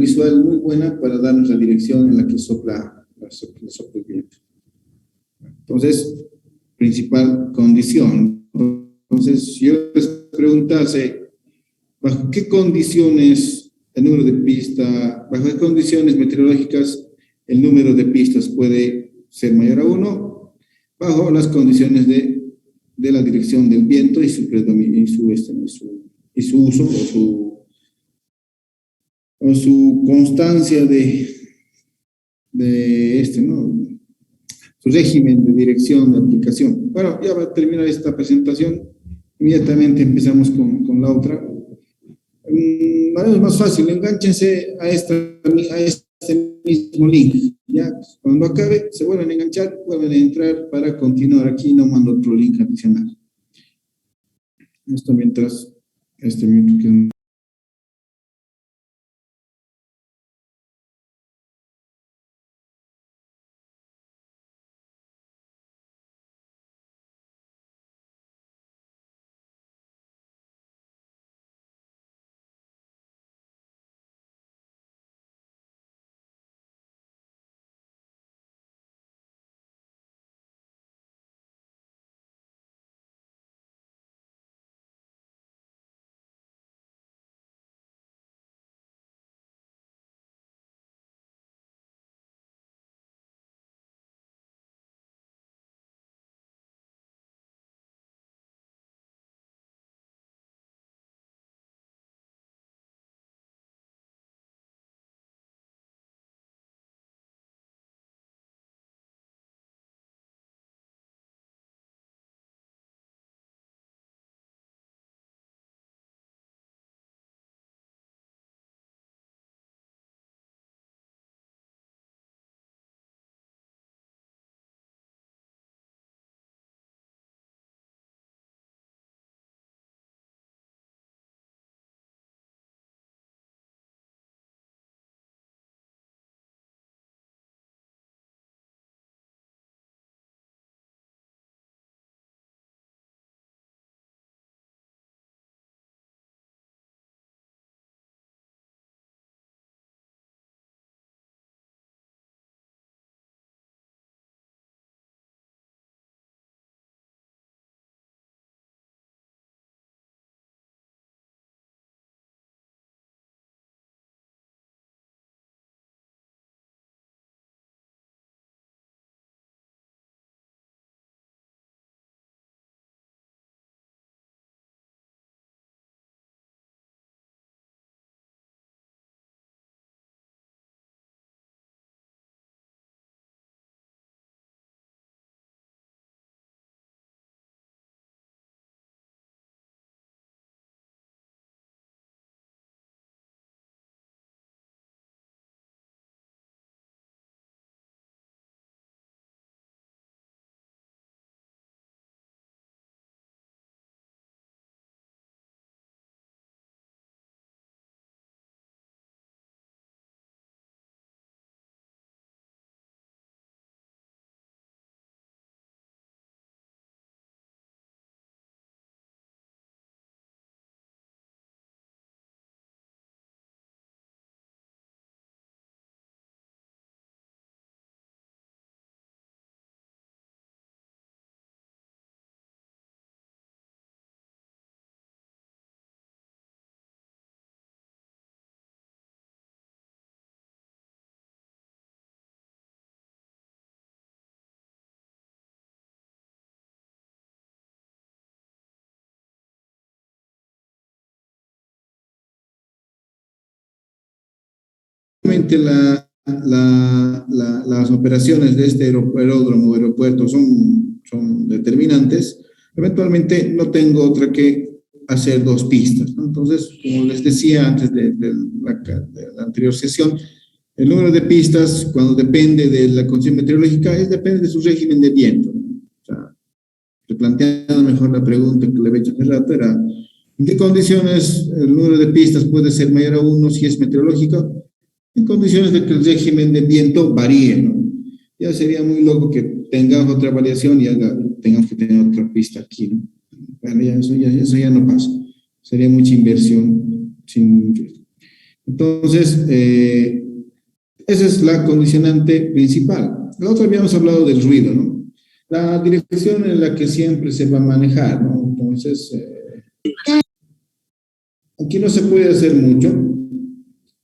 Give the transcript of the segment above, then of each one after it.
visual muy buena para darnos la dirección en la que sopla el viento. Entonces, principal condición. Entonces, si yo les preguntase, ¿bajo qué condiciones el número de pistas, bajo qué condiciones meteorológicas el número de pistas puede ser mayor a 1? Bajo las condiciones de la dirección del viento y su predominio, y su uso o su constancia ¿no? Su régimen de dirección de aplicación. Bueno, ya va a terminar esta presentación. Inmediatamente empezamos con la otra. Manera más fácil, enganchense a este mismo link. Ya, cuando acabe, se vuelven a enganchar, vuelven a entrar para continuar aquí, no mando otro link adicional. Esto mientras, que las operaciones de este aeródromo o aeropuerto son determinantes, eventualmente no tengo otra que hacer 2 pistas, ¿no? Entonces, como les decía antes de la anterior sesión, el número de pistas, cuando depende de la condición meteorológica, depende de su régimen de viento, ¿no? O sea, replanteando mejor la pregunta que le había hecho hace rato, era ¿en qué condiciones el número de pistas puede ser mayor a 1 si es meteorológico? En condiciones de que el régimen de viento varíe, ¿no? Ya sería muy loco que tengamos otra variación y tengamos que tener otra pista aquí, ¿no? Bueno, eso ya no pasa. Sería mucha inversión. Entonces, esa es la condicionante principal. La otra habíamos hablado del ruido, ¿no? La dirección en la que siempre se va a manejar, ¿no? Entonces, aquí no se puede hacer mucho.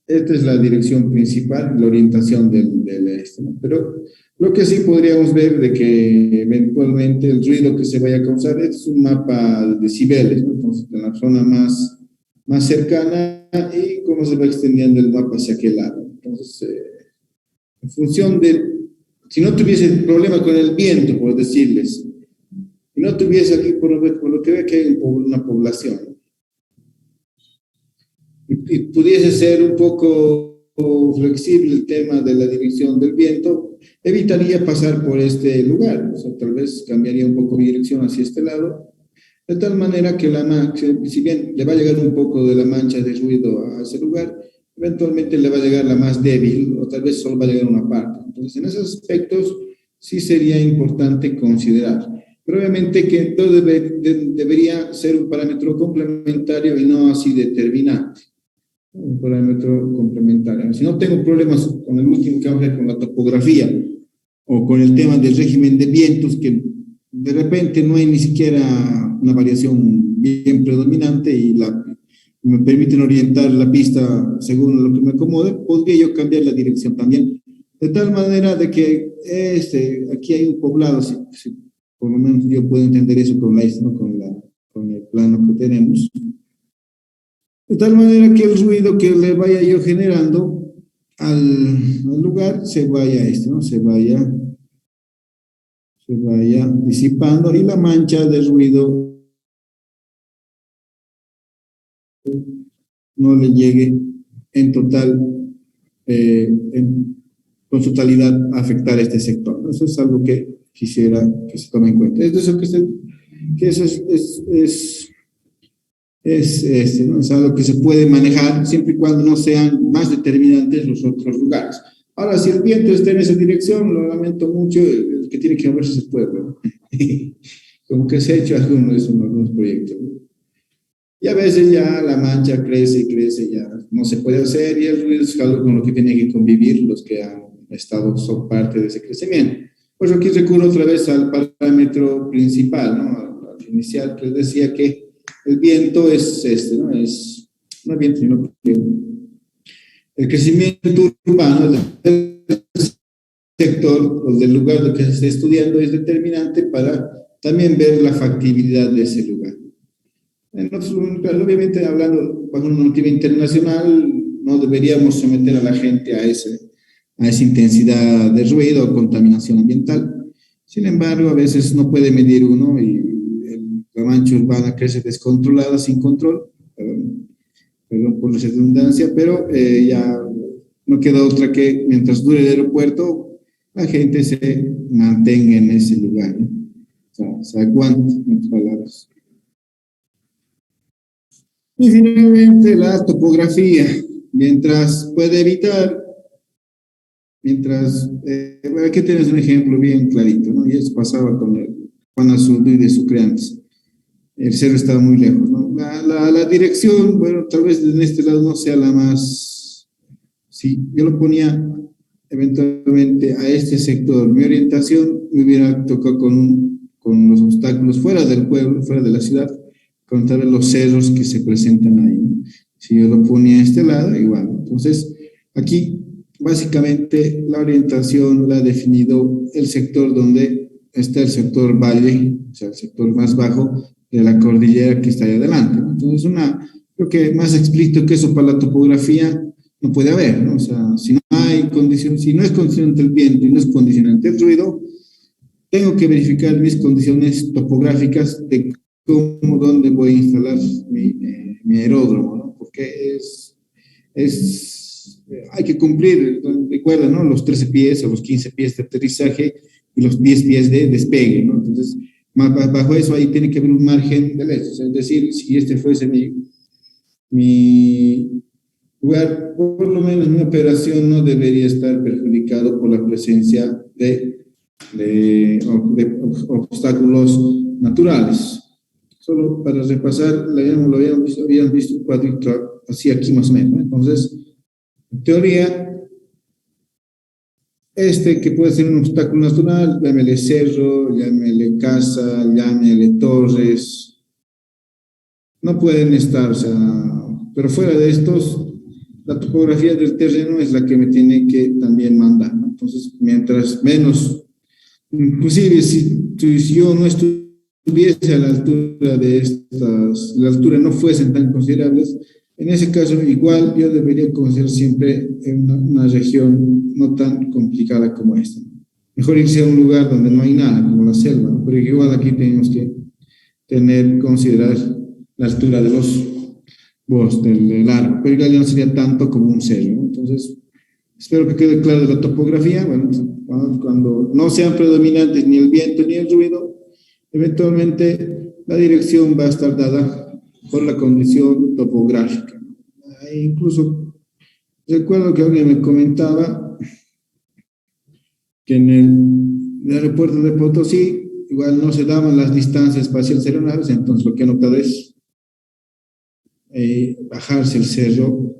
Esta es la dirección principal, la orientación del este, ¿no? Pero lo que sí podríamos ver de que eventualmente el ruido que se vaya a causar, este es un mapa de decibeles, ¿no? Entonces, en la zona más cercana y cómo se va extendiendo el mapa hacia aquel lado. Entonces, en función de, si no tuviese problema con el viento, por decirles, si no tuviese aquí, por lo que ve que hay una población, y pudiese ser un poco flexible el tema de la dirección del viento, evitaría pasar por este lugar, o sea, tal vez cambiaría un poco mi dirección hacia este lado, de tal manera que la mancha, si bien le va a llegar un poco de la mancha de ruido a ese lugar, eventualmente le va a llegar la más débil, o tal vez solo va a llegar una parte. Entonces, en esos aspectos sí sería importante considerar. Pero obviamente que todo debería ser un parámetro complementario y no así determinante, un parámetro complementario. Si no tengo problemas con el último que hablé, con la topografía o con el tema del régimen de vientos, que de repente no hay ni siquiera una variación bien predominante y me permiten orientar la pista según lo que me acomode, podría yo cambiar la dirección también, de tal manera de que aquí hay un poblado, si por lo menos yo puedo entender eso con, ¿no? con el plano que tenemos, de tal manera que el ruido que le vaya yo generando al lugar se vaya ¿no? Se vaya disipando y la mancha de ruido no le llegue en total, con su totalidad a afectar a este sector. Eso es algo que quisiera que se tome en cuenta. Es de eso que eso ¿no? Es algo que se puede manejar siempre y cuando no sean más determinantes los otros lugares. Ahora, si el viento está en esa dirección, lo lamento mucho, el que tiene que moverse es el pueblo. Como que se ha hecho algunos proyectos. Y a veces ya la mancha crece y crece, ya no se puede hacer, y el ruido es algo con lo que tienen que convivir los que han estado, son parte de ese crecimiento. Pues aquí recurro otra vez al parámetro principal, ¿no? Al inicial, que les decía que el viento es ¿no? No el viento, sino que el crecimiento urbano del sector o del lugar lo que se está estudiando es determinante para también ver la factibilidad de ese lugar. Obviamente, hablando bajo una normativa internacional, no deberíamos someter a la gente a esa intensidad de ruido o contaminación ambiental. Sin embargo, a veces no puede medir uno y la mancha urbana crece descontrolada, sin control, perdón por la redundancia, pero ya no queda otra que, mientras dure el aeropuerto, la gente se mantenga en ese lugar, ¿no? O sea, se aguante, en otras palabras. Y finalmente la topografía, mientras puede evitar, aquí tienes un ejemplo bien clarito, ¿no? Y eso pasaba con el Juan Azurduy de Sucreantes. El cerro estaba muy lejos, ¿no? La dirección, bueno, tal vez en este lado no sea la más, si yo lo ponía eventualmente a este sector, mi orientación me hubiera tocado con los obstáculos fuera del pueblo, fuera de la ciudad, contar los cerros que se presentan ahí, ¿no? Si yo lo ponía a este lado, igual. Entonces, aquí, básicamente, la orientación la ha definido el sector donde está el sector valle, o sea, el sector más bajo de la cordillera que está ahí adelante, ¿no? Entonces, creo que más explícito que eso para la topografía no puede haber, ¿no? O sea, si no hay condición, si no es condicionante el viento y no es condicionante el ruido, tengo que verificar mis condiciones topográficas de dónde voy a instalar mi aeródromo, ¿no? Porque hay que cumplir, recuerda, ¿no? Los 13 pies o los 15 pies de aterrizaje y los 10 pies de despegue, ¿no? Entonces, bajo eso ahí tiene que haber un margen de lejos, es decir, si este fuese mi lugar, por lo menos mi operación no debería estar perjudicado por la presencia de obstáculos naturales. Solo para repasar, lo habían visto un cuadrito así aquí más o menos, ¿no? Entonces, En teoría, que puede ser un obstáculo natural, llámele cerro, llámele casa, llámele torres, no pueden estar, o sea, pero fuera de estos, la topografía del terreno es la que me tiene que también mandar, ¿no? Entonces, mientras menos, inclusive si yo no estuviese a la altura de estas, la altura no fuesen tan considerables, en ese caso igual yo debería considerar siempre una región no tan complicada como esta. Mejor irse a un lugar donde no hay nada, como la selva, ¿no? Pero igual aquí tenemos que considerar la altura de del árbol, pero igual ya no sería tanto como un cerro, ¿no? Entonces, espero que quede claro de la topografía. Bueno, cuando no sean predominantes ni el viento ni el ruido, eventualmente la dirección va a estar dada por la condición topográfica. Incluso recuerdo que alguien me comentaba que en el aeropuerto de Potosí igual no se daban las distancias espaciales aeronaves, entonces lo que han optado es bajarse el cerro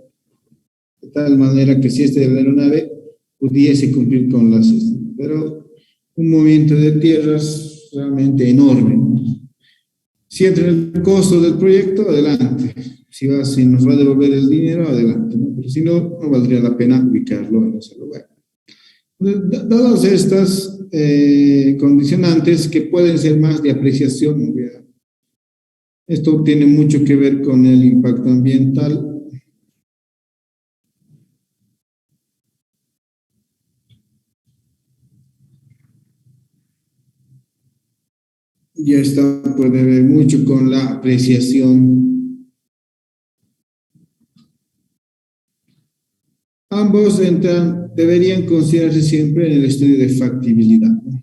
de tal manera que si de la aeronave pudiese cumplir con las... Pero un movimiento de tierras realmente enorme, ¿no? Si entra el costo del proyecto, adelante. Si nos va a devolver el dinero, adelante, ¿no? Pero si no, no valdría la pena ubicarlo en ese lugar. Dadas estas condicionantes que pueden ser más de apreciación, ¿no? Esto tiene mucho que ver con el impacto ambiental. Y esto puede ver mucho con la apreciación. Ambos deberían considerarse siempre en el estudio de factibilidad, ¿no?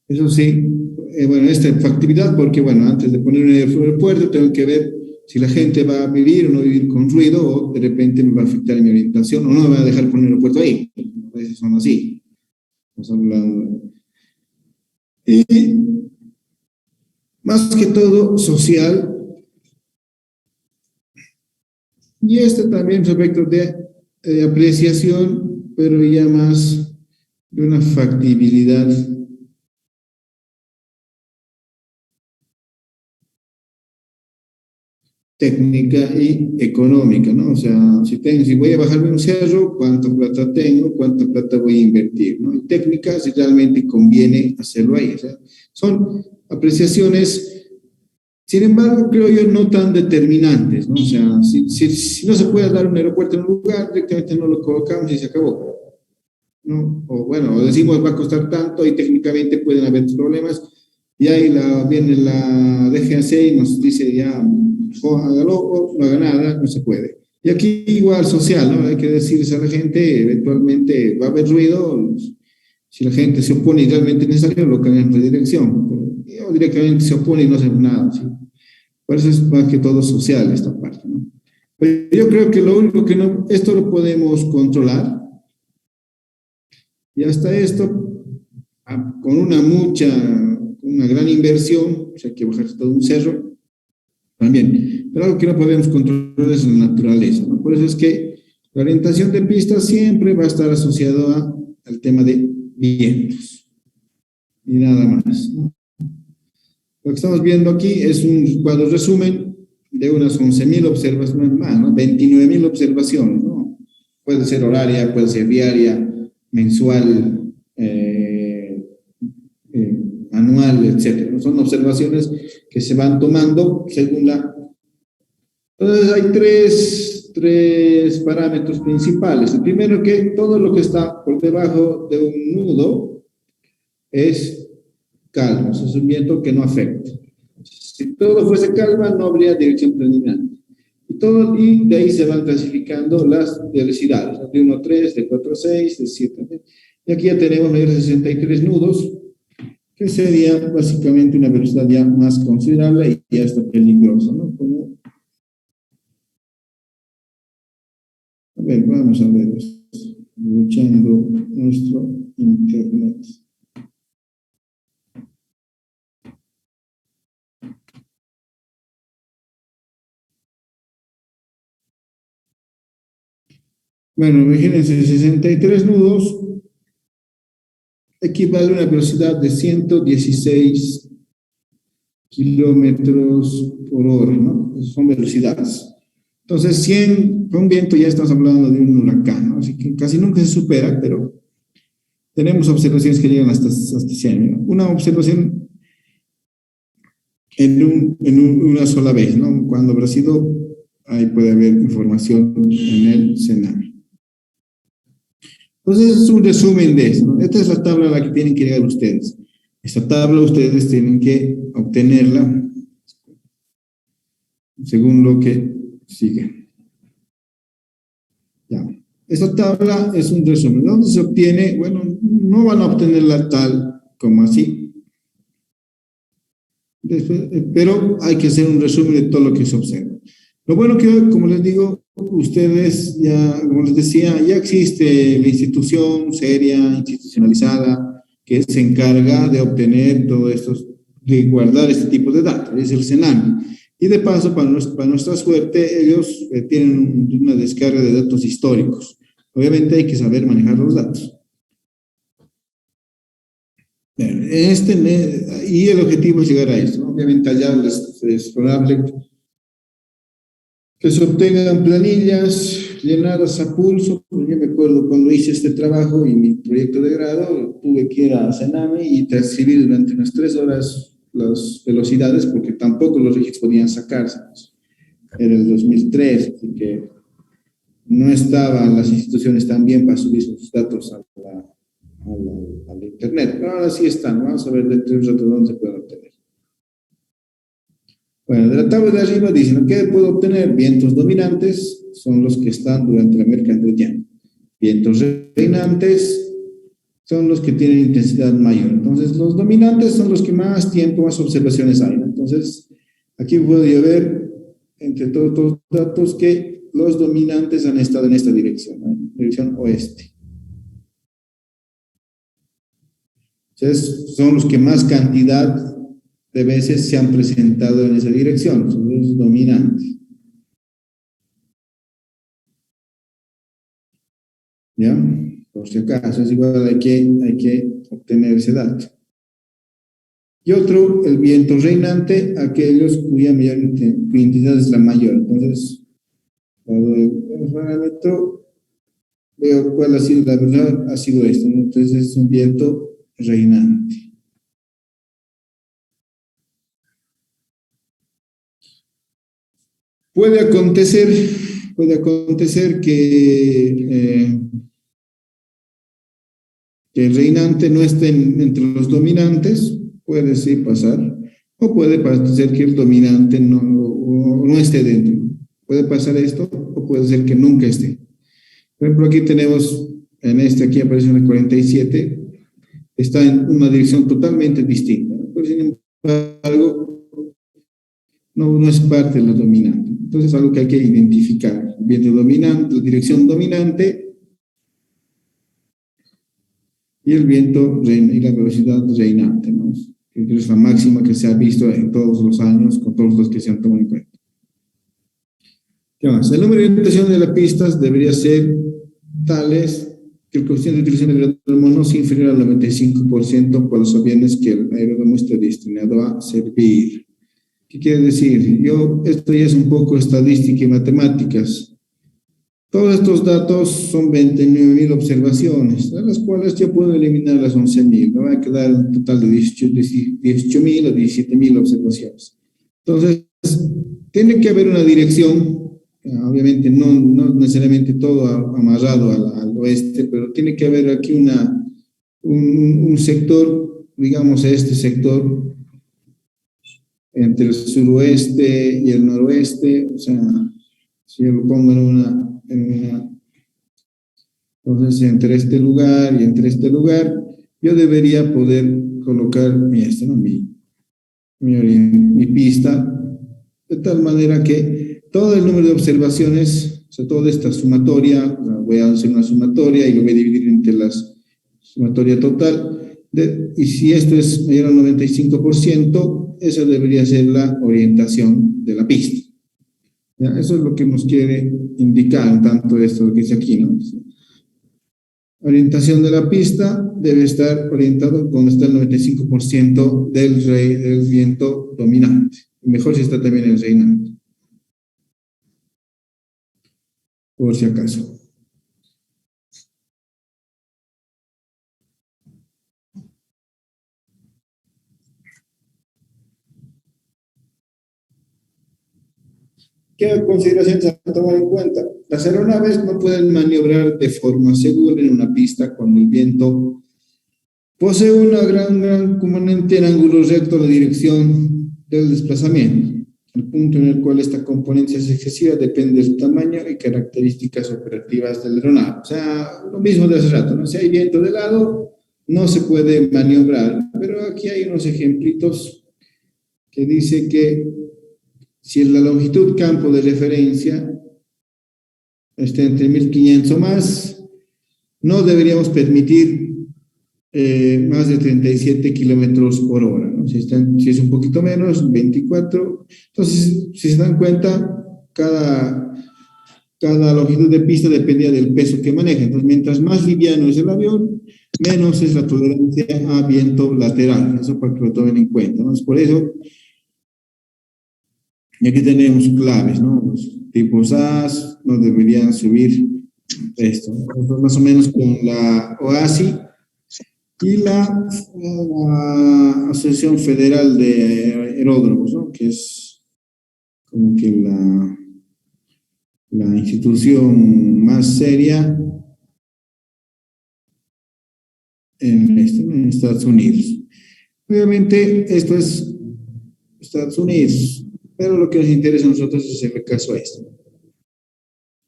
Eso sí, bueno, esta factibilidad, porque bueno, antes de poner un aeropuerto tengo que ver si la gente va a vivir o no vivir con ruido, o de repente me va a afectar mi orientación, o no me va a dejar poner un aeropuerto ahí. A veces son así. Estamos hablando. Y más que todo social, y este también respecto de apreciación, pero ya más de una factibilidad técnica y económica, ¿no? O sea, si voy a bajarme un cerro, ¿cuánta plata tengo? ¿Cuánta plata voy a invertir? ¿No? Y técnica, si realmente conviene hacerlo ahí. O sea, son apreciaciones, sin embargo, creo yo, no tan determinantes, ¿no? O sea, si no se puede dar un aeropuerto en un lugar, directamente no lo colocamos y se acabó, ¿no? O bueno, o decimos va a costar tanto y técnicamente pueden haber problemas, y ahí viene la DGAC y nos dice ya, o hágalo o no haga nada, no se puede. Y aquí igual social, ¿no? Hay que decirles a la gente, eventualmente va a haber ruido, si la gente se opone y realmente es necesario, lo cambian de dirección, o directamente se opone y no hacemos nada, ¿sí? Por eso es más que todo social esta parte, ¿no? Pero yo creo que lo único que no, esto lo podemos controlar, y hasta esto, con una gran inversión, o sea, hay que bajar todo un cerro, también. Pero algo que no podemos controlar es la naturaleza, ¿no? Por eso es que la orientación de pistas siempre va a estar asociado al tema de vientos y nada más, ¿no? Lo que estamos viendo aquí es un cuadro resumen de unas 11.000 observaciones más, ¿no? 29.000 observaciones, ¿no? Puede ser horaria, puede ser diaria, mensual, anual, etcétera. Son observaciones que se van tomando según la... Entonces hay tres parámetros principales. El primero, que todo lo que está por debajo de un nudo es calma, es un viento que no afecta. Si todo fuese calma, no habría dirección predominante. Y de ahí se van clasificando las velocidades, de 1 a 3, de 4 a 6, de 7 a 10. Y aquí ya tenemos mayores de 63 nudos, que sería básicamente una velocidad ya más considerable y ya está peligrosa, ¿no? A ver, vamos a ver, luchando nuestro internet. Bueno, imagínense, 63 nudos equivale a una velocidad de 116 kilómetros por hora, ¿no? Esas son velocidades. Entonces, 100, con viento ya estamos hablando de un huracán, ¿no? Así que casi nunca se supera, pero tenemos observaciones que llegan hasta 100, ¿no? Una observación una sola vez, ¿no? Cuando habrá sido, ahí puede haber información en el escenario. Entonces, es un resumen de eso, ¿no? Esta es la tabla a la que tienen que llegar ustedes. Esta tabla ustedes tienen que obtenerla según lo que sigue. Ya. Esta tabla es un resumen. ¿Dónde se obtiene? Bueno, no van a obtenerla tal como así. Después, pero hay que hacer un resumen de todo lo que se observa. Lo bueno que, como les digo, ustedes ya, como les decía, ya existe la institución seria, institucionalizada, que se encarga de obtener todo esto, de guardar este tipo de datos, es el CENAMI. Y de paso, para nuestra suerte, ellos tienen una descarga de datos históricos. Obviamente hay que saber manejar los datos. Y el objetivo es llegar a esto, ¿no? Obviamente allá es probable que se obtengan planillas llenadas a pulso. Pues yo me acuerdo cuando hice este trabajo y mi proyecto de grado, tuve que ir a Sename y transcribir durante unas 3 horas las velocidades porque tampoco los registros podían sacarse. Era el 2003, así que no estaban las instituciones tan bien para subir sus datos a la internet. Pero ahora sí están, vamos a ver dentro de un rato dónde se pueden obtener. Bueno, de la tabla de arriba dicen, ¿qué puedo obtener? Vientos dominantes son los que están durante la mercantía. Vientos reinantes son los que tienen intensidad mayor. Entonces, los dominantes son los que más tiempo, más observaciones hay, ¿no? Entonces, aquí puedo yo ver, entre todos los datos, que los dominantes han estado en esta dirección, ¿no? Dirección oeste. Entonces, son los que más cantidad de veces se han presentado en esa dirección, son los dominantes. ¿Ya? Por si acaso, es igual, hay que obtener ese dato. Y otro, el viento reinante, aquellos cuya mayor intensidad es la mayor. Entonces, cuando el parámetro, veo cuál ha sido la verdad, ha sido esto, ¿no? Entonces es un viento reinante. Puede acontecer que el reinante no esté entre los dominantes, puede sí pasar, o puede ser que el dominante no esté dentro. Puede pasar esto, o puede ser que nunca esté. Por ejemplo, aquí tenemos, aquí aparece una 47, está en una dirección totalmente distinta, pero sin embargo, no es parte de lo dominante. Entonces es algo que hay que identificar. El viento dominante, la dirección dominante y el viento y la velocidad reinante, ¿no? Que es la máxima que se ha visto en todos los años, con todos los que se han tomado en cuenta. ¿Qué más? El número de orientación de las pistas debería ser tales que el coeficiente de utilización del aeródromo no sea inferior al 95% por los aviones que el aeródromo está destinado a servir. ¿Qué quiere decir? Esto ya es un poco estadística y matemáticas. Todos estos datos son 29.000 observaciones, de las cuales yo puedo eliminar las 11.000. Me va a quedar un total de 18.000 o 17.000 observaciones. Entonces, tiene que haber una dirección, obviamente no necesariamente todo amarrado al oeste, pero tiene que haber aquí un sector, digamos este sector, entre el suroeste y el noroeste, o sea, si yo lo pongo entonces entre este lugar y entre este lugar, yo debería poder colocar mi pista, de tal manera que todo el número de observaciones, o sea, toda esta sumatoria, voy a hacer una sumatoria y lo voy a dividir entre la sumatoria total, y si esto es mayor al 95%, esa debería ser la orientación de la pista. ¿Ya? Eso es lo que nos quiere indicar, tanto esto que dice aquí, ¿no? Orientación de la pista debe estar orientado donde está el 95% del viento dominante. Mejor si está también el reinante, por si acaso. ¿Qué consideraciones a tomar en cuenta? Las aeronaves no pueden maniobrar de forma segura en una pista cuando el viento posee una gran componente en ángulo recto a la dirección del desplazamiento. El punto en el cual esta componente es excesiva depende del tamaño y características operativas del aeronave. O sea, lo mismo de hace rato, ¿no? Si hay viento de lado, no se puede maniobrar. Pero aquí hay unos ejemplitos que dice que si la longitud campo de referencia está entre 1500 o más, no deberíamos permitir más de 37 kilómetros por hora, ¿no? Si es un poquito menos, 24. Entonces, si se dan cuenta, cada longitud de pista dependía del peso que maneja. Entonces, mientras más liviano es el avión, menos es la tolerancia a viento lateral. Eso para que lo tomen en cuenta, ¿no? Es por eso, y aquí tenemos claves, ¿no? Los tipos A no deberían subir esto, ¿no? Más o menos con la OASI y la Asociación Federal de Aeródromos, ¿no? Que es como que la institución más seria en Estados Unidos. Obviamente esto es Estados Unidos, pero lo que nos interesa a nosotros es el caso a esto.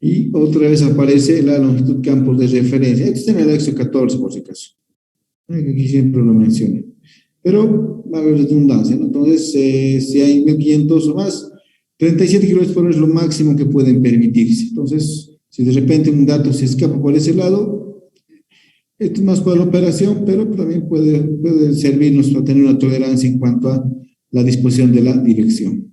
Y otra vez aparece la longitud campos de referencia. Esto está en el anexo 14, por si acaso. Aquí siempre lo mencioné. Pero va a haber redundancia, ¿no? Entonces, si hay 1500 o más, 37 kilómetros por hora es lo máximo que pueden permitirse. Entonces, si de repente un dato se escapa por ese lado, esto es más para la operación, pero también puede servirnos para tener una tolerancia en cuanto a la disposición de la dirección.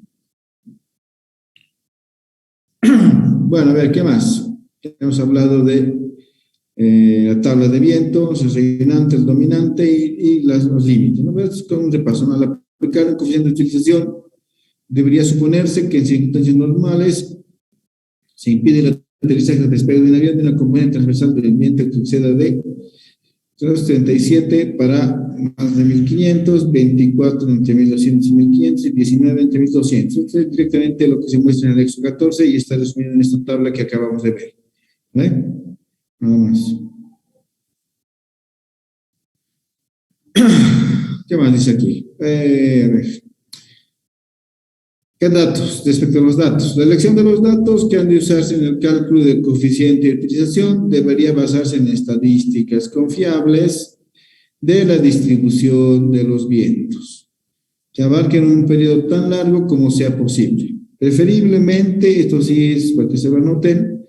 Bueno, a ver, ¿qué más? Hemos hablado de la tabla de vientos, el reinante, el dominante y los límites, ¿no? Pero con un repaso, ¿no? Al aplicar el coeficiente de utilización, debería suponerse que en circunstancias normales se impide el aterrizaje o despegue de un avión de una componente transversal del viento que exceda de 37 para más de 1500, 24 entre 1200 y 1500 y 19 entre 1200. Esto es directamente lo que se muestra en el anexo 14 y está resumido en esta tabla que acabamos de ver. ¿Vale? Nada más. ¿Qué más dice aquí? A ver. ¿Qué datos? Respecto a los datos. La elección de los datos que han de usarse en el cálculo del coeficiente de utilización debería basarse en estadísticas confiables de la distribución de los vientos, que abarquen un periodo tan largo como sea posible. Preferiblemente, esto sí es para que se lo anoten,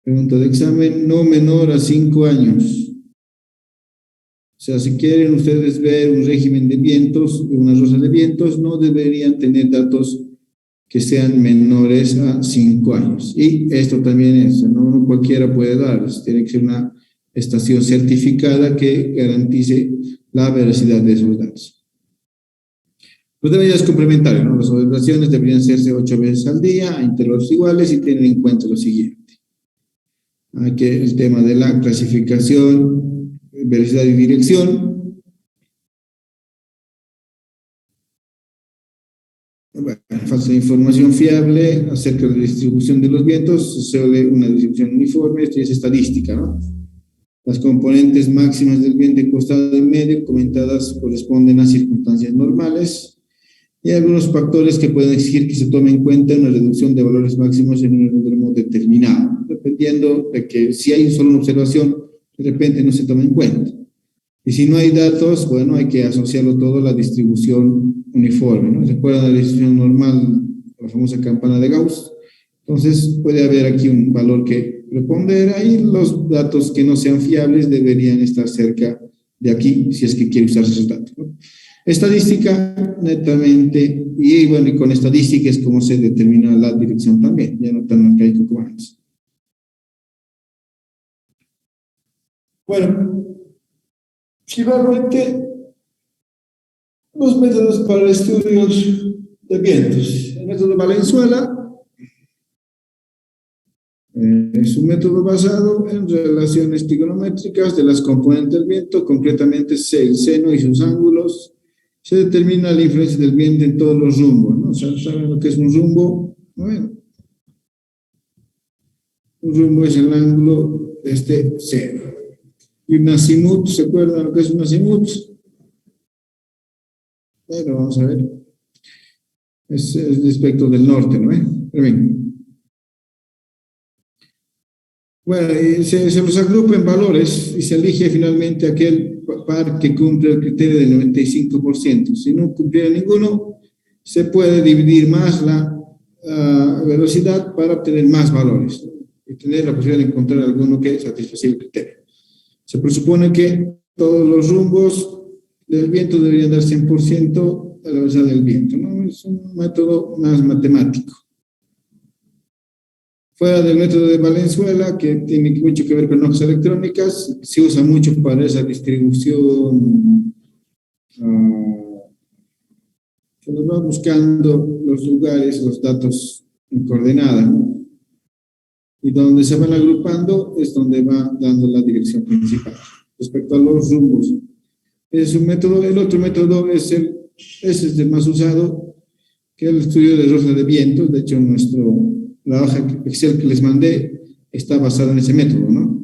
pregunta de examen, no menor a 5 años. O sea, si quieren ustedes ver un régimen de vientos, una rosa de vientos, no deberían tener datos que sean menores a 5 años. Y esto también es, no cualquiera puede dar, tiene que ser una estación certificada que garantice la veracidad de esos datos. Los deberías complementarios, ¿no? Las observaciones deberían hacerse 8 veces al día, a intervalos iguales y tener en cuenta lo siguiente. Aquí el tema de la clasificación, veracidad y dirección. Bueno, falta información fiable acerca de la distribución de los vientos, se ve una distribución uniforme, esto es estadística, ¿no? Las componentes máximas del viento en costado y medio comentadas corresponden a circunstancias normales y hay algunos factores que pueden exigir que se tome en cuenta una reducción de valores máximos en un aeródromo determinado, dependiendo de que si hay solo una observación, de repente no se toma en cuenta. Y si no hay datos, bueno, hay que asociarlo todo a la distribución uniforme, ¿no? ¿Recuerdan la distribución normal, la famosa campana de Gauss? Entonces, puede haber aquí un valor que responder. Ahí los datos que no sean fiables deberían estar cerca de aquí, si es que quiere usar esos datos, ¿no? Estadística, netamente, y bueno, y con estadística es como se determina la dirección también, ya no tan arcaico como antes. Bueno, finalmente, los métodos para estudios de vientos. El método de Valenzuela es un método basado en relaciones trigonométricas de las componentes del viento, concretamente el seno y sus ángulos. Se determina la influencia del viento en todos los rumbos, ¿no? O sea, ¿saben lo que es un rumbo? Bueno, un rumbo es el ángulo de este seno. Y un azimut, ¿se acuerdan lo que es un azimut? Bueno, vamos a ver. Es respecto del norte, ¿no? Pero bien. Bueno, se los agrupa en valores y se elige finalmente aquel par que cumple el criterio del 95%. Si no cumpliera ninguno, se puede dividir más la velocidad para obtener más valores, ¿no? Y tener la posibilidad de encontrar alguno que satisfaga el criterio. Se presupone que todos los rumbos del viento deberían dar 100% a la velocidad del viento, ¿no? Es un método más matemático. Fuera del método de Valenzuela, que tiene mucho que ver con hojas electrónicas, se usa mucho para esa distribución. Se nos va buscando los lugares, los datos en coordenada, ¿no? Y donde se van agrupando es donde va dando la dirección principal. Respecto a los rumbos, es un método. El otro método ese es el más usado, que es el estudio de rosa de vientos. De hecho, la hoja Excel que les mandé está basada en ese método, ¿no?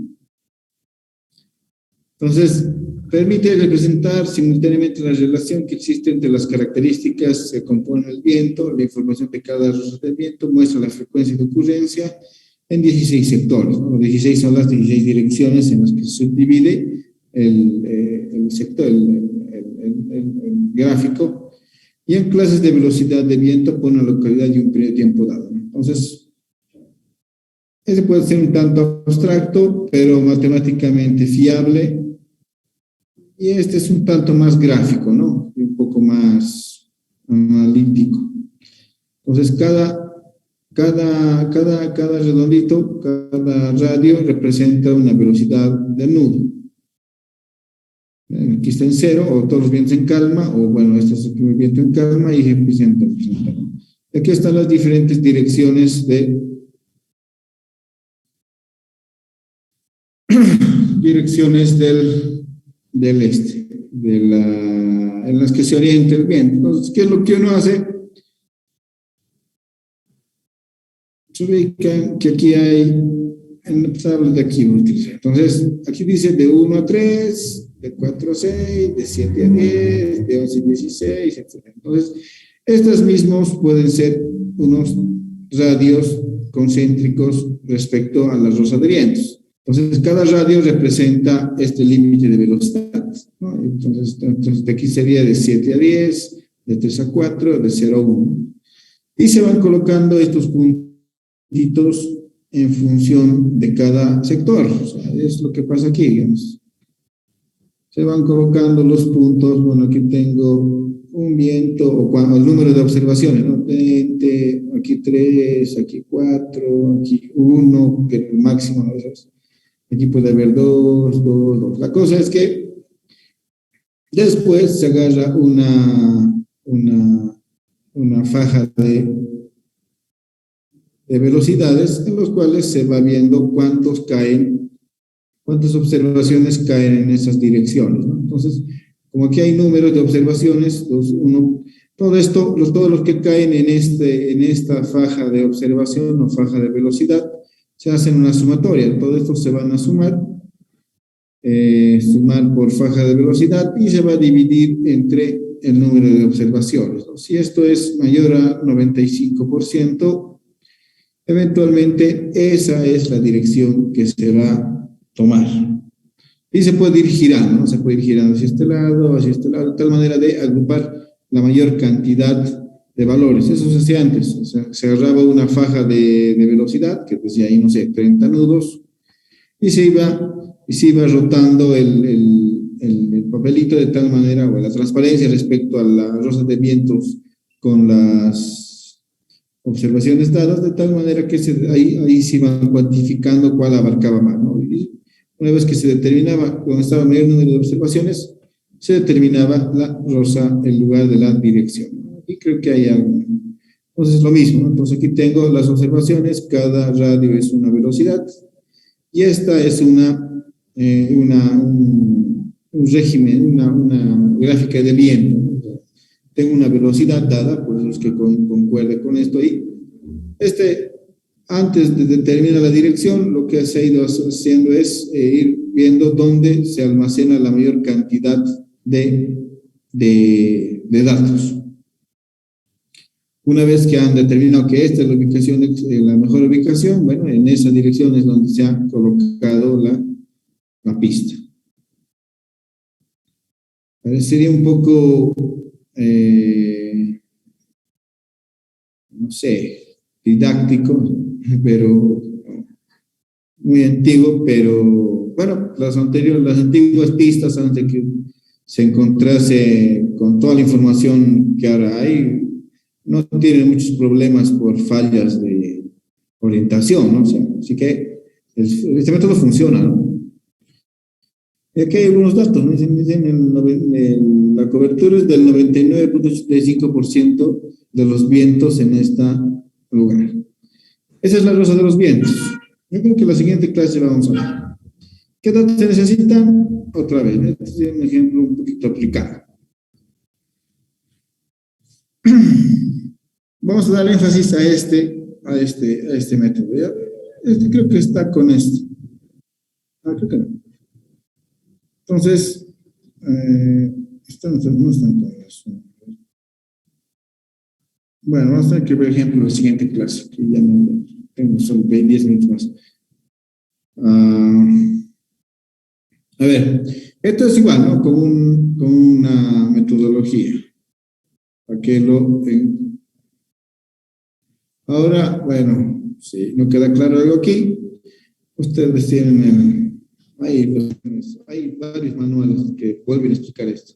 Entonces, permite representar simultáneamente la relación que existe entre las características que componen el viento, la información de cada rosa del viento, muestra la frecuencia de ocurrencia en 16 sectores, ¿no? Los 16 son las 16 direcciones en las que se subdivide el sector, el gráfico, y en clases de velocidad de viento pone una localidad y un periodo de tiempo dado, ¿no? Entonces, ese puede ser un tanto abstracto, pero matemáticamente fiable. Y este es un tanto más gráfico, ¿no? Y un poco más analítico. Entonces, cada redondito, cada radio representa una velocidad del nudo. Aquí está en cero, o todos los vientos en calma, o bueno, este es el primer viento en calma y representa. Aquí están las diferentes direcciones del este, en las que se orienta el viento. Entonces, ¿qué es lo que uno hace? Se ubica que aquí hay, en la tabla de aquí, entonces, aquí dice de 1 a 3, de 4 a 6, de 7 a 10, de 11 a 16, etc. Entonces, estos mismos pueden ser unos radios concéntricos respecto a las rosas de vientos. Entonces, cada radio representa este límite de velocidad, ¿no? Entonces, de aquí sería de 7 a 10, de 3 a 4, de 0 a 1. Y se van colocando estos puntitos en función de cada sector. O sea, es lo que pasa aquí, digamos. Se van colocando los puntos. Bueno, aquí tengo un viento, o el número de observaciones, ¿no? 20, aquí 3, aquí 4, aquí 1, que es el máximo a veces. Aquí puede haber 2, 2, 2. La cosa es que después se agarra una faja de velocidades en los cuales se va viendo cuántas observaciones caen en esas direcciones, ¿no? Entonces, como aquí hay números de observaciones, todos los que caen en esta faja de observación o faja de velocidad, se hacen una sumatoria. Todo esto se van a sumar por faja de velocidad y se va a dividir entre el número de observaciones, ¿no? Si esto es mayor a 95%, eventualmente esa es la dirección que se va a tomar. Y se puede ir girando, ¿no? Se puede ir girando hacia este lado, de tal manera de agrupar la mayor cantidad de valores. Eso se hacía antes. O sea, se agarraba una faja de velocidad, que decía ahí, no sé, 30 nudos, y se iba rotando el el papelito de tal manera, o la transparencia respecto a la rosa de vientos con las observaciones dadas, de tal manera que ahí se iban cuantificando cuál abarcaba más, ¿no? Y una vez que se determinaba dónde estaba el mayor número de observaciones, se determinaba la rosa, el lugar de la dirección, ¿no? Y creo que hay algo. Entonces, lo mismo, ¿no? Entonces, aquí tengo las observaciones, cada radio es una velocidad, y esta es un régimen, una gráfica de viento, ¿no? Tengo una velocidad dada, por eso es que concuerde con esto ahí. Antes de determinar la dirección, lo que se ha ido haciendo es ir viendo dónde se almacena la mayor cantidad de datos. Una vez que han determinado que esta es la ubicación, la mejor ubicación, bueno, en esa dirección es donde se ha colocado la pista. Parecería un poco, no sé, didáctico, pero muy antiguo, pero bueno, las antiguas pistas, antes de que se encontrase con toda la información que ahora hay, no tienen muchos problemas por fallas de orientación, ¿no? O sea, así que este método funciona, ¿no? Y aquí hay algunos datos, ¿no? Dicen la cobertura es del 99.85% de los vientos en este lugar. Esa es la rosa de los vientos. Yo creo que en la siguiente clase vamos a ver. ¿Qué datos se necesitan? Otra vez, este es un ejemplo un poquito aplicado. Vamos a dar énfasis a este método. ¿Ya? Creo que está con esto. Creo que no. Entonces, no están con eso. Bueno, vamos a tener que ver ejemplo en la siguiente clase, que ya no tengo solo 10 minutos más. A ver, esto es igual, ¿no? Con una metodología. Para que ahora, bueno, si no queda claro algo aquí, ustedes tienen hay varios manuales que vuelven a explicar esto.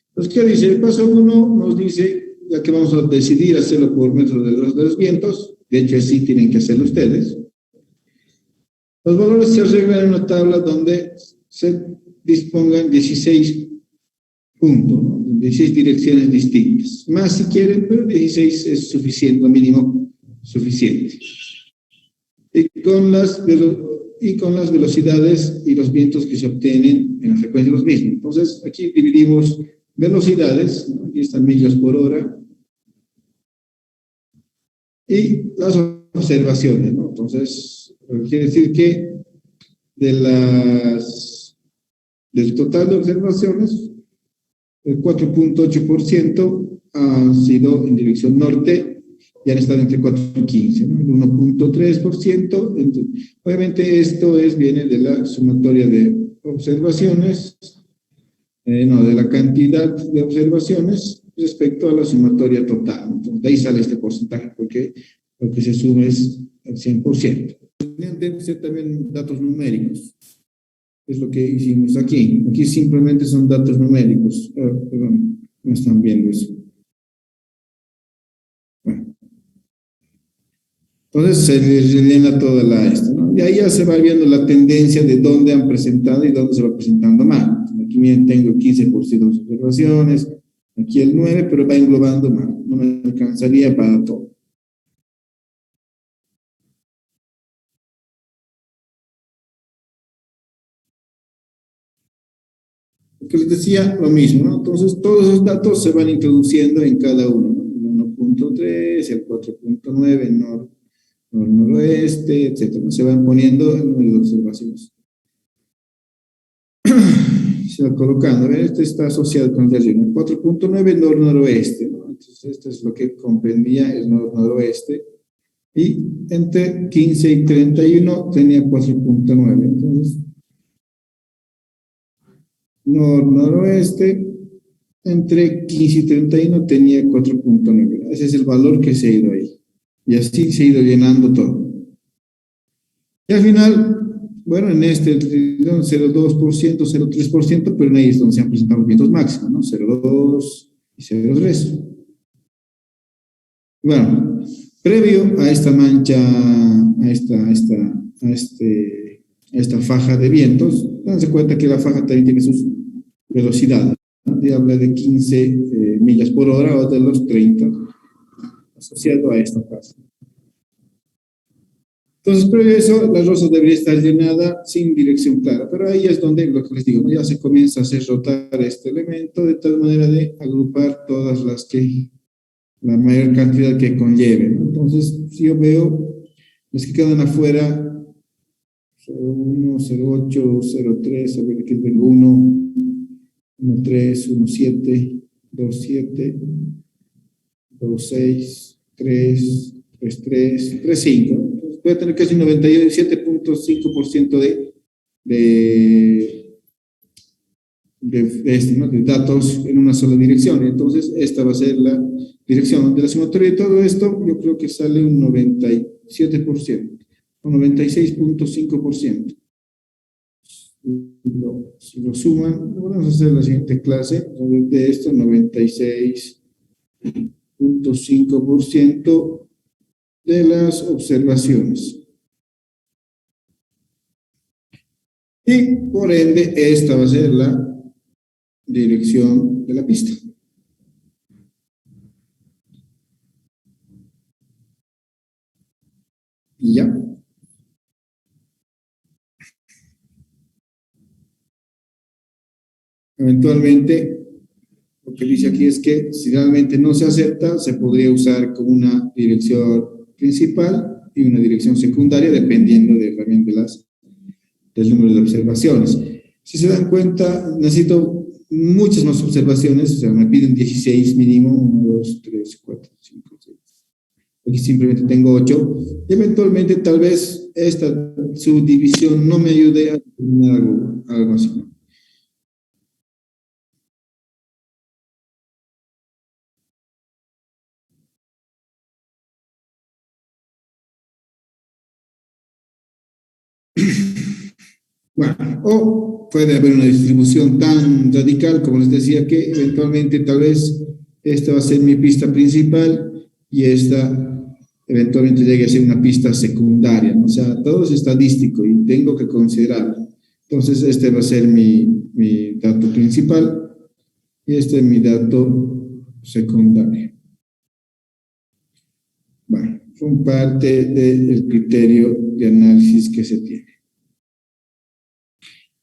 Entonces, ¿qué dice? El paso 1 nos dice, ya que vamos a decidir hacerlo por método de los vientos, de hecho así tienen que hacerlo ustedes. Los valores se arreglan en una tabla donde se dispongan 16 puntos, ¿no? 16 direcciones distintas. Más si quieren, pero 16 es suficiente, lo mínimo suficiente. Y con las velocidades y los vientos que se obtienen en la frecuencia de los mismos. Entonces, aquí dividimos velocidades, ¿no? Aquí están millas por hora, y las observaciones, ¿no? Entonces, quiere decir que del total de observaciones, el 4.8% ha sido en dirección norte y han estado entre 4 y 15, ¿no? El 1.3%, obviamente esto viene de la sumatoria de observaciones, de la cantidad de observaciones respecto a la sumatoria total. Entonces, de ahí sale este porcentaje, porque lo que se suma es el 100%. Deben ser también datos numéricos. Es lo que hicimos aquí. Aquí simplemente son datos numéricos. Perdón, no están viendo eso. Bueno. Entonces se rellena toda ¿no? Y ahí ya se va viendo la tendencia de dónde han presentado y dónde se va presentando más. Aquí miren, tengo 15% de observaciones, aquí el 9%, pero va englobando más. No me alcanzaría para todo. Que les decía lo mismo, ¿no? Entonces, todos esos datos se van introduciendo en cada uno, ¿no? El 1.3, el 4.9, el noroeste, etcétera. Se van poniendo el número de observaciones. Se va colocando. A ver, este está asociado con el de arriba. El 4.9, noroeste, ¿no? Entonces, esto es lo que comprendía el noroeste. Y entre 15 y 31 tenía 4.9. Entonces, noroeste, entre 15 y 31 tenía 4.9. Ese es el valor que se ha ido ahí. Y así se ha ido llenando todo. Y al final bueno, en este 0,2%, 0,3%, pero en ahí es donde se han presentado los vientos máximos, ¿no? 0,2 y 0,3. Bueno, previo a esta mancha, a esta faja de vientos, dense cuenta que la faja también tiene sus velocidades, ¿no? Y habla de 15 millas por hora o de los 30 asociado a esta fase. Entonces, previo a eso, la rosa debería estar llenada sin dirección clara, pero ahí es donde, lo que les digo, ¿no? Ya se comienza a hacer rotar este elemento de tal manera de agrupar todas las que, la mayor cantidad que conlleve, ¿no? Entonces, si yo veo las que quedan afuera, 0,1, 0,8, 0,3, a ver, aquí tengo 1, 1,3, 1,7, 2,7, 2,6, 3, 3,3, 3,5. Voy a tener casi 97,5% de, ¿no? De datos en una sola dirección. Entonces, esta va a ser la dirección de la sumatoria de todo esto. Yo creo que sale un 97% o 96,5%. Si lo suman, vamos a hacer la siguiente clase. De esto, 96,5% de las observaciones. Y por ende, esta va a ser la dirección de la pista. Y ya. Eventualmente, lo que dice aquí es que si realmente no se acepta, se podría usar como una dirección principal y una dirección secundaria, dependiendo también del número de observaciones. Si se dan cuenta, necesito muchas más observaciones, o sea, me piden 16 mínimo, 1, 2, 3, 4, 5, 6. Aquí simplemente tengo 8. Y eventualmente, tal vez esta subdivisión no me ayude a determinar algo así, ¿no? Bueno, o puede haber una distribución tan radical, como les decía, que eventualmente tal vez esta va a ser mi pista principal y esta eventualmente llegue a ser una pista secundaria, ¿no? O sea, todo es estadístico y tengo que considerarlo. Entonces, este va a ser mi dato principal y este es mi dato secundario. Bueno, son parte del criterio de análisis que se tiene.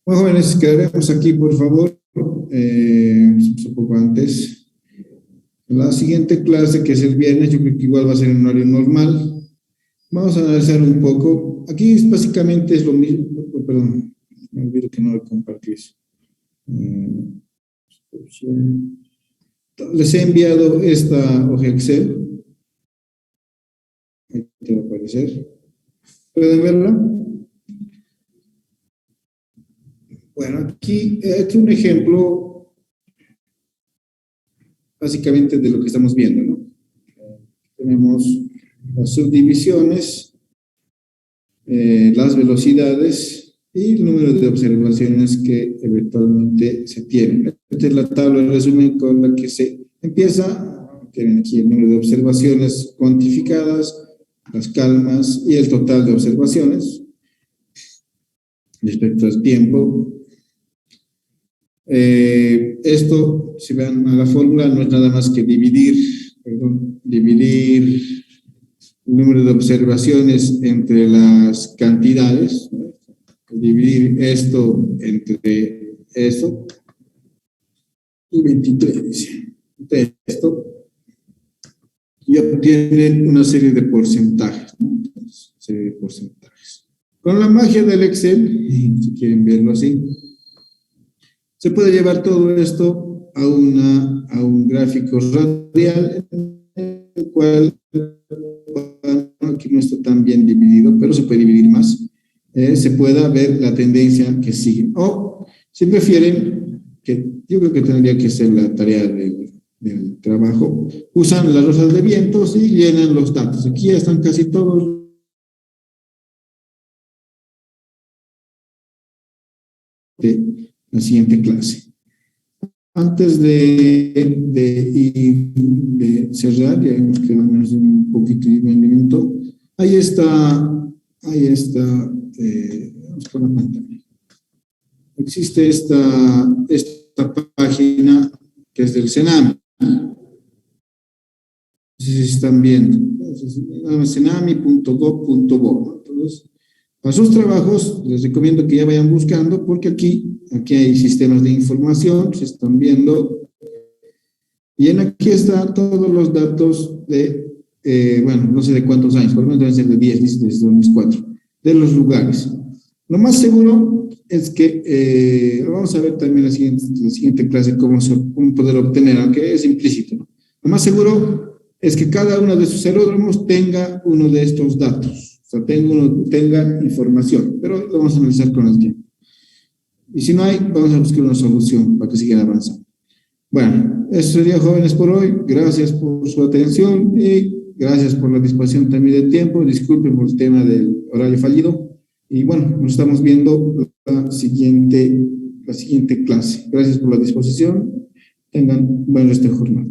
Bueno, jóvenes, quedaremos aquí, por favor, un poco antes. La siguiente clase, que es el viernes, yo creo que igual va a ser en horario normal. Vamos a analizar un poco. Aquí básicamente es lo mismo. Perdón, me olvido que no lo compartí eso. Les he enviado esta hoja Excel. Ahí te va a aparecer. ¿Pueden verla? Bueno, aquí es un ejemplo básicamente de lo que estamos viendo, ¿no? Tenemos las subdivisiones, las velocidades y el número de observaciones que eventualmente se tienen. Esta es la tabla de resumen con la que se empieza. Tienen aquí el número de observaciones cuantificadas, las calmas y el total de observaciones respecto al tiempo. Esto, si ven a la fórmula, no es nada más que dividir el número de observaciones entre las cantidades, ¿no? Dividir esto entre esto, y 23, dice. De esto, y obtienen una serie de porcentajes, ¿no? Entonces, serie de porcentajes. Con la magia del Excel, si quieren verlo así, se puede llevar todo esto a un gráfico radial, en el cual, bueno, aquí no está tan bien dividido, pero se puede dividir más, se pueda ver la tendencia que sigue. O, si prefieren, que yo creo que tendría que ser la tarea del trabajo, usan las rosas de vientos y llenan los datos. Aquí ya están casi todos la siguiente clase. Antes de cerrar, ya hemos quedado menos de un poquito de un minuto. Ahí está, vamos con la pantalla. Existe esta página que es del Senami. No sé si están viendo. senami.gov.bo. Entonces, para sus trabajos, les recomiendo que ya vayan buscando, porque aquí hay sistemas de información, se están viendo, y aquí están todos los datos bueno, no sé de cuántos años, por lo menos deben ser de 10, desde 2004, de los lugares. Lo más seguro es que, vamos a ver también la siguiente clase, cómo poder obtener, aunque es implícito, ¿no? Lo más seguro es que cada uno de sus aeródromos tenga uno de estos datos, o sea, tenga información, pero lo vamos a analizar con el tiempo. Y si no hay, vamos a buscar una solución para que sigan avanzando. Bueno, eso sería, jóvenes, por hoy. Gracias por su atención y gracias por la disposición también del tiempo. Disculpen por el tema del horario fallido. Y bueno, nos estamos viendo la siguiente clase. Gracias por la disposición. Tengan un buen resto de jornada.